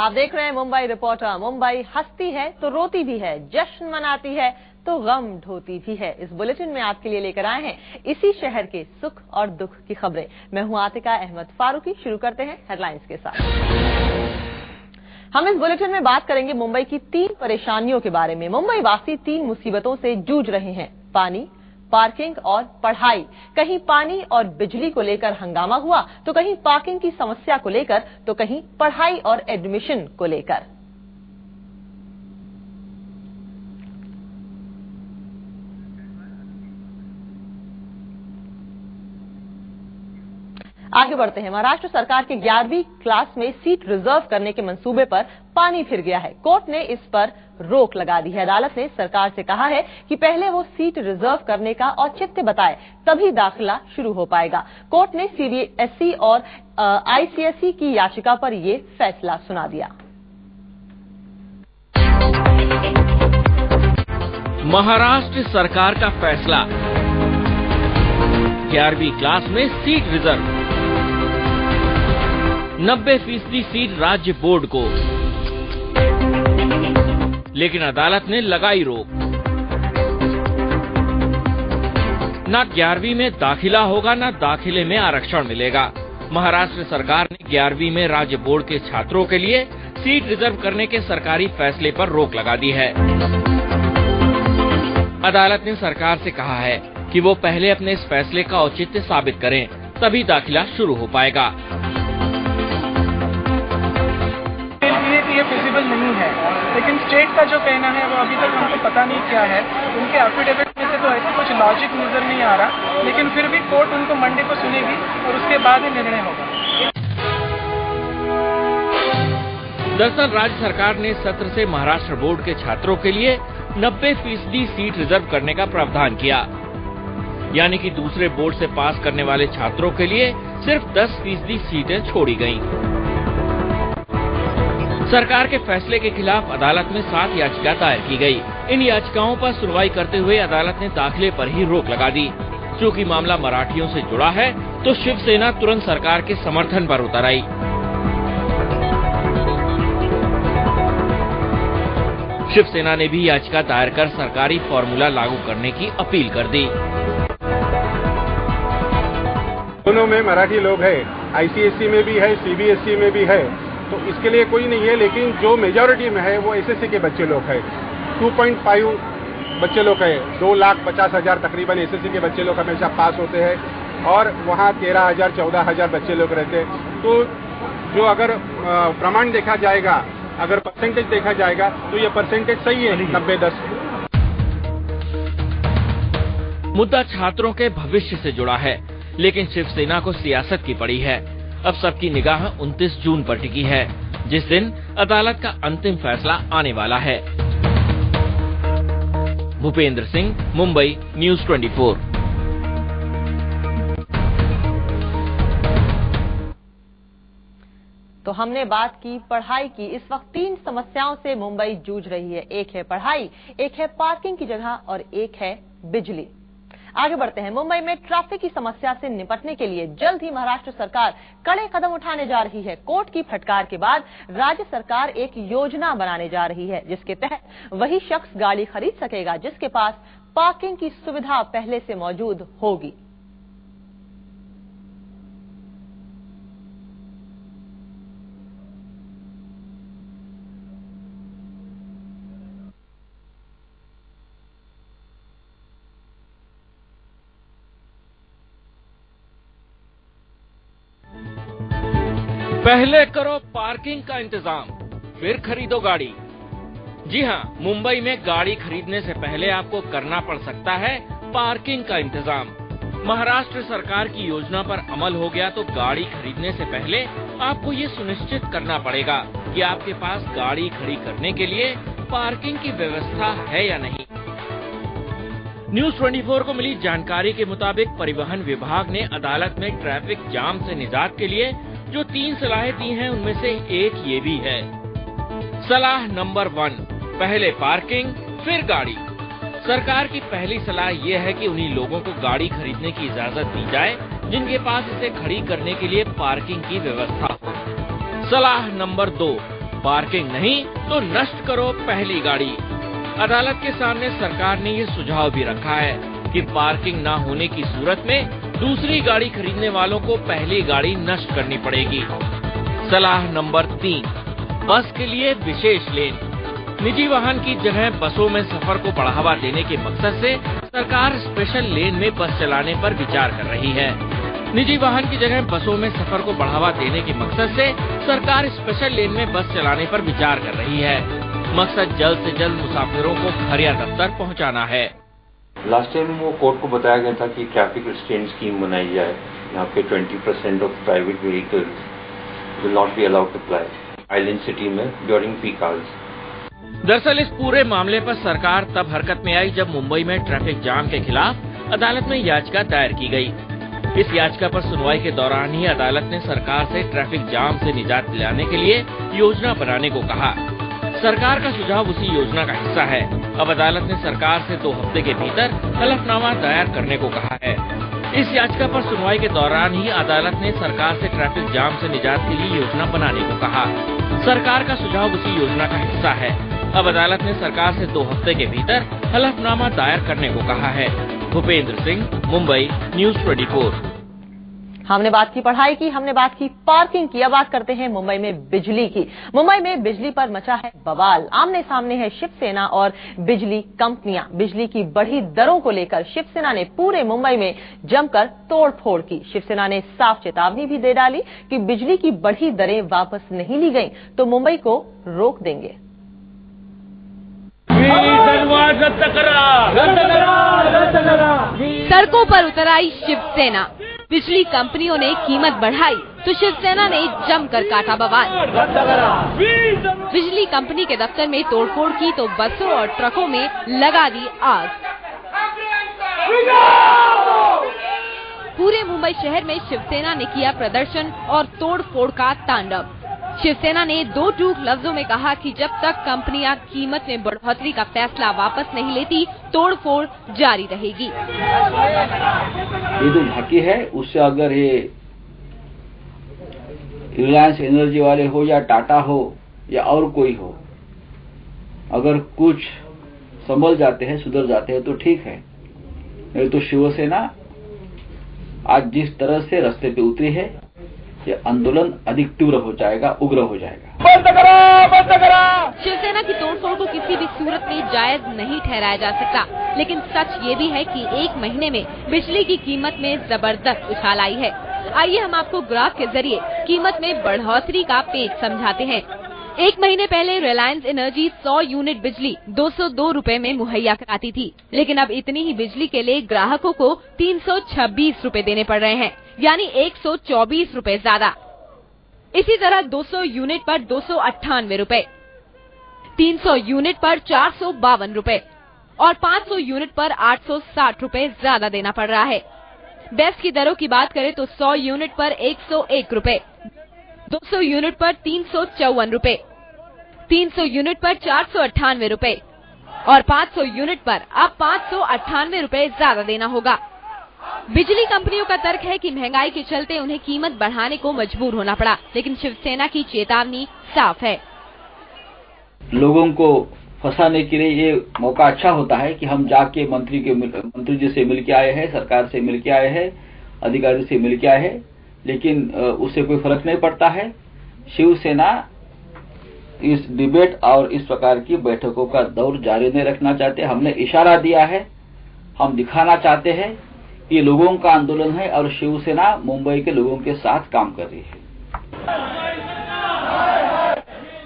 आप देख रहे हैं मुंबई रिपोर्टर। मुंबई हंसती है तो रोती भी है, जश्न मनाती है तो गम ढोती भी है। इस बुलेटिन में आपके लिए लेकर आए हैं इसी शहर के सुख और दुख की खबरें। मैं हूं आतिका अहमद फारूकी। शुरू करते हैं हेडलाइंस के साथ। हम इस बुलेटिन में बात करेंगे मुंबई की 3 परेशानियों के बारे में। मुंबई वासी 3 मुसीबतों से जूझ रहे हैं: पानी, पार्किंग और पढ़ाई। कहीं पानी और बिजली को लेकर हंगामा हुआ तो कहीं पार्किंग की समस्या को लेकर तो कहीं पढ़ाई और एडमिशन को लेकर। आगे बढ़ते हैं। महाराष्ट्र सरकार के 11वीं क्लास में सीट रिजर्व करने के मंसूबे पर पानी फिर गया है। कोर्ट ने इस पर रोक लगा दी है। अदालत ने सरकार से कहा है कि पहले वो सीट रिजर्व करने का औचित्य बताए, तभी दाखिला शुरू हो पाएगा। कोर्ट ने सीबीएसई और आईसीएसई की याचिका पर ये फैसला सुना दिया। महाराष्ट्र सरकार का फैसला, 11वीं क्लास में सीट रिजर्व, 90% सीट राज्य बोर्ड को। लेकिन अदालत ने लगाई रोक। न 11वीं में दाखिला होगा, न दाखिले में आरक्षण मिलेगा। महाराष्ट्र सरकार ने 11वीं में राज्य बोर्ड के छात्रों के लिए सीट रिजर्व करने के सरकारी फैसले पर रोक लगा दी है। अदालत ने सरकार से कहा है कि वो पहले अपने इस फैसले का औचित्य साबित करें, तभी दाखिला शुरू हो पाएगा। ये फिजिबल नहीं है, लेकिन स्टेट का जो कहना है वो अभी तक हमको पता नहीं क्या है। उनके एफिडेविट में से तो ऐसे कुछ लॉजिक नजर नहीं आ रहा, लेकिन फिर भी कोर्ट उनको मंडे को सुनेगी और उसके बाद ही निर्णय होगा। दरअसल राज्य सरकार ने सत्र से महाराष्ट्र बोर्ड के छात्रों के लिए 90% सीट रिजर्व करने का प्रावधान किया, यानी कि दूसरे बोर्ड से पास करने वाले छात्रों के लिए सिर्फ 10% सीटें छोड़ी गईं। सरकार के फैसले के खिलाफ अदालत में 7 याचिका दायर की गई। इन याचिकाओं पर सुनवाई करते हुए अदालत ने दाखिले पर ही रोक लगा दी। चूंकि मामला मराठियों से जुड़ा है तो शिवसेना तुरंत सरकार के समर्थन पर उतर आई। शिवसेना ने भी याचिका दायर कर सरकारी फॉर्मूला लागू करने की अपील कर दी। दोनों में मराठी लोग हैं, आईसीएसई में भी है, सीबीएसई में भी है, तो इसके लिए कोई नहीं है। लेकिन जो मेजॉरिटी में है वो एसएससी के बच्चे लोग हैं। 2.5 बच्चे लोग हैं, 2,50,000 तकरीबन एसएससी के बच्चे लोग हमेशा पास होते हैं और वहाँ 13,000 14,000 बच्चे लोग रहते हैं। तो जो अगर प्रमाण देखा जाएगा, अगर परसेंटेज देखा जाएगा तो ये परसेंटेज सही है, 90-10। मुद्दा छात्रों के भविष्य से जुड़ा है, लेकिन शिवसेना को सियासत की पड़ी है। अब सबकी निगाह 29 जून पर टिकी है, जिस दिन अदालत का अंतिम फैसला आने वाला है। भूपेंद्र सिंह, मुंबई, न्यूज़ 24। तो हमने बात की पढ़ाई की। इस वक्त 3 समस्याओं से मुंबई जूझ रही है। एक है पढ़ाई, एक है पार्किंग की जगह और एक है बिजली। आगे बढ़ते हैं। मुंबई में ट्रैफिक की समस्या से निपटने के लिए जल्द ही महाराष्ट्र सरकार कड़े कदम उठाने जा रही है। कोर्ट की फटकार के बाद राज्य सरकार एक योजना बनाने जा रही है, जिसके तहत वही शख्स गाड़ी खरीद सकेगा जिसके पास पार्किंग की सुविधा पहले से मौजूद होगी। पहले करो पार्किंग का इंतजाम, फिर खरीदो गाड़ी। जी हां, मुंबई में गाड़ी खरीदने से पहले आपको करना पड़ सकता है पार्किंग का इंतजाम। महाराष्ट्र सरकार की योजना पर अमल हो गया तो गाड़ी खरीदने से पहले आपको ये सुनिश्चित करना पड़ेगा कि आपके पास गाड़ी खड़ी करने के लिए पार्किंग की व्यवस्था है या नहीं। न्यूज़ 24 को मिली जानकारी के मुताबिक परिवहन विभाग ने अदालत में ट्रैफिक जाम से निजात के लिए जो 3 सलाहें दी हैं, उनमें से एक ये भी है। सलाह नंबर 1, पहले पार्किंग फिर गाड़ी। सरकार की पहली सलाह ये है कि उन्हीं लोगों को गाड़ी खरीदने की इजाजत दी जाए जिनके पास इसे खड़ी करने के लिए पार्किंग की व्यवस्था हो। सलाह नंबर 2, पार्किंग नहीं तो नष्ट करो पहली गाड़ी। अदालत के सामने सरकार ने ये सुझाव भी रखा है कि पार्किंग न होने की सूरत में दूसरी गाड़ी खरीदने वालों को पहली गाड़ी नष्ट करनी पड़ेगी। सलाह नंबर 3, बस के लिए विशेष लेन। निजी वाहन की जगह बसों में सफर को बढ़ावा देने के मकसद से सरकार स्पेशल लेन में बस चलाने पर विचार कर रही है। निजी वाहन की जगह बसों में सफर को बढ़ावा देने के मकसद से सरकार स्पेशल लेन में बस चलाने पर विचार कर रही है। मकसद जल्द से जल्द मुसाफिरों को घर या दफ्तर पहुंचाना है। लास्ट टाइम वो कोर्ट को बताया गया था कि ट्रैफिक रिस्ट्रेंट स्कीम बनाई जाए, यहाँ पे 20% off private vehicles will not be allowed to fly island city में ड्यूरिंग पीक आवर्स। दरअसल इस पूरे मामले पर सरकार तब हरकत में आई जब मुंबई में ट्रैफिक जाम के खिलाफ अदालत में याचिका दायर की गई। इस याचिका पर सुनवाई के दौरान ही अदालत ने सरकार से ट्रैफिक जाम से निजात दिलाने के लिए योजना बनाने को कहा। सरकार का सुझाव उसी योजना का हिस्सा है। अब अदालत ने सरकार से 2 हफ्ते के भीतर हलफनामा दायर करने को कहा है। इस याचिका पर सुनवाई के दौरान ही अदालत ने सरकार से ट्रैफिक जाम से निजात के लिए योजना बनाने को कहा। सरकार का सुझाव उसी योजना का हिस्सा है। अब अदालत ने सरकार से 2 हफ्ते के भीतर हलफनामा दायर करने को कहा है। भूपेंद्र सिंह, मुंबई, न्यूज़ 24। हमने बात की पढ़ाई की, हमने बात की पार्किंग की, अब बात करते हैं मुंबई में बिजली की। मुंबई में बिजली पर मचा है बवाल। आमने सामने है शिवसेना और बिजली कंपनियां। बिजली की बढ़ी दरों को लेकर शिवसेना ने पूरे मुंबई में जमकर तोड़फोड़ की। शिवसेना ने साफ चेतावनी भी दे डाली कि बिजली की बढ़ी दरें वापस नहीं ली गई तो मुंबई को रोक देंगे। सड़कों पर उतर आई शिवसेना। बिजली कंपनियों ने कीमत बढ़ाई तो शिवसेना ने जमकर काटा बवाल। बिजली कंपनी के दफ्तर में तोड़फोड़ की तो बसों और ट्रकों में लगा दी आग। पूरे मुंबई शहर में शिवसेना ने किया प्रदर्शन और तोड़फोड़ का तांडव। शिवसेना ने 2 टूक लफ्जों में कहा कि जब तक कंपनियां कीमत में बढ़ोतरी का फैसला वापस नहीं लेती, तोड़फोड़ जारी रहेगी। ये जो बाकी है उससे अगर ये रिलायंस एनर्जी वाले हो या टाटा हो या और कोई हो, अगर कुछ संभल जाते हैं, सुधर जाते हैं तो ठीक है, नहीं तो शिवसेना आज जिस तरह से रास्ते पे उतरी है, ये आंदोलन अधिक तीव्र हो जाएगा, उग्र हो जाएगा। बंद करो! शिवसेना की तोड़फोड़ को किसी भी सूरत में जायज नहीं ठहराया जा सकता, लेकिन सच ये भी है कि 1 महीने में बिजली की कीमत में जबरदस्त उछाल आई है। आइए हम आपको ग्राफ के जरिए कीमत में बढ़ोतरी का पेच समझाते हैं। 1 महीने पहले रिलायंस एनर्जी 100 यूनिट बिजली 202 रुपए में मुहैया कराती थी, लेकिन अब इतनी ही बिजली के लिए ग्राहकों को 326 रुपए देने पड़ रहे हैं, यानी 124 रुपए ज्यादा। इसी तरह 200 यूनिट पर 298 रुपए, 300 यूनिट पर 452 रुपए और 500 यूनिट पर 860 रुपए ज्यादा देना पड़ रहा है। बेस्ट की दरों की बात करें तो 100 यूनिट पर 101 रुपए, 200 यूनिट पर 354 रुपए, 300 यूनिट पर 498 रुपए और 500 यूनिट पर अब 598 रुपए ज्यादा देना होगा। बिजली कंपनियों का तर्क है कि महंगाई के चलते उन्हें कीमत बढ़ाने को मजबूर होना पड़ा, लेकिन शिवसेना की चेतावनी साफ है। लोगों को फंसाने के लिए ये मौका अच्छा होता है कि हम जाके मंत्री जी से मिल के आए हैं, सरकार से मिल के आए हैं, अधिकारी से मिल के आए हैं, लेकिन उससे कोई फर्क नहीं पड़ता है। शिवसेना इस डिबेट और इस प्रकार की बैठकों का दौर जारी नहीं रखना चाहते। हमने इशारा दिया है, हम दिखाना चाहते हैं ये लोगों का आंदोलन है और शिवसेना मुंबई के लोगों के साथ काम कर रही है।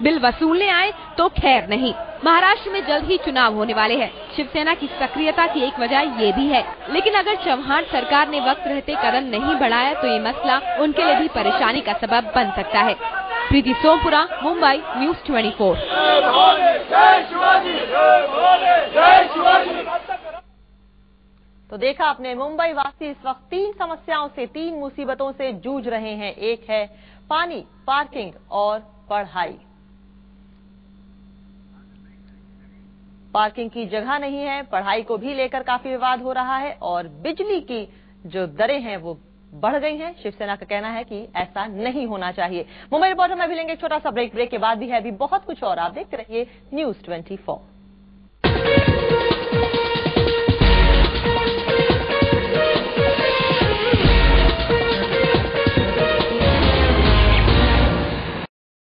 बिल वसूलने आए तो खैर नहीं। महाराष्ट्र में जल्द ही चुनाव होने वाले हैं। शिवसेना की सक्रियता की एक वजह ये भी है, लेकिन अगर चौहान सरकार ने वक्त रहते कदम नहीं बढ़ाया तो ये मसला उनके लिए भी परेशानी का सबब बन सकता है। प्रीति सोमपुरा, मुंबई, न्यूज़ 24। तो देखा आपने, मुंबई वासी इस वक्त 3 समस्याओं से, 3 मुसीबतों से जूझ रहे हैं। एक है पानी, पार्किंग और पढ़ाई। पार्किंग की जगह नहीं है, पढ़ाई को भी लेकर काफी विवाद हो रहा है और बिजली की जो दरें हैं वो बढ़ गई हैं। शिवसेना का कहना है कि ऐसा नहीं होना चाहिए। मुंबई रिपोर्टर में भी लेंगे एक छोटा सा ब्रेक के बाद भी है अभी बहुत कुछ और। आप देखते रहिए News 24।